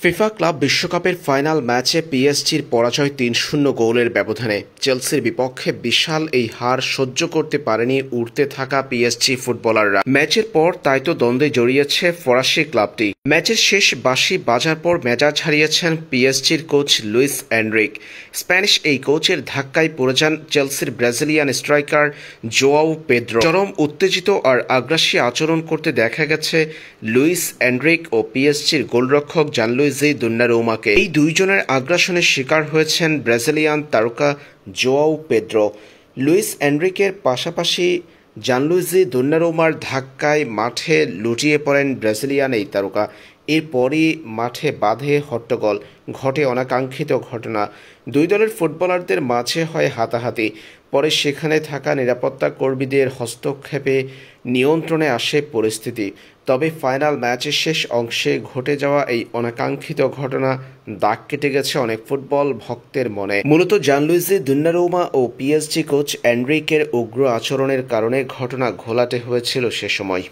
FIFA club বিশ্বকাপের final ম্যাচে পিএসজির পরাজয় ৩-০ গোলের ব্যবধানে। চেলসির বিপক্ষে বিশাল এই হার সহ্য করতে পারেনি উঠতে থাকা পিএসজি ফুটবলাররা। ম্যাচের পর তাই তো দ্বন্দ্বে জড়িয়েছে ফরাসি ক্লাবটি। ম্যাচের শেষ বাঁশি বাজার পর মেজাজ হারিয়েছেন পিএসজির কোচ লুইস এনরিক। স্প্যানিশ এই কোচের ধাক্কায় পড়ে যান চেলসির ব্রাজিলিয়ান স্ট্রাইকার জোয়াও পেদ্রো। চরম উত্তেজিত আর আগ্রাসী আচরণ করতে দেখা গেছে লুইস এনরিক ও পিএসজির গোলরক্ষক জানলুইজি দোন্নারুমাকে। এই দুইজনের আগ্রাসনের শিকার হয়েছেন ব্রাজিলিয়ান তারকা জোয়াও পেদ্রো। লুইস এনরিকের পাশাপাশি জানলুইজি দোন্নারুমার ধাক্কায় মাঠে লুটিয়ে পড়েন ব্রাজিলিয়ান এই তারকা। এরপরই মাঠে বাধে হট্টগোল, ঘটে অনাকাঙ্ক্ষিত ঘটনা। দুই দলের ফুটবলারদের মাঝে হয় হাতাহাতি। পরে সেখানে থাকা নিরাপত্তা কর্মীদের হস্তক্ষেপে নিয়ন্ত্রণে আসে পরিস্থিতি। তবে ফাইনাল ম্যাচের শেষ অংশে ঘটে যাওয়া এই অনাকাঙ্ক্ষিত ঘটনা দাগ কেটে গেছে অনেক ফুটবল ভক্তের মনে। মূলত জানলুইজি দোন্নারুমা ও পিএসজি কোচ এনরিকের উগ্র আচরণের কারণে ঘটনা ঘোলাটে হয়েছিল সে সময়।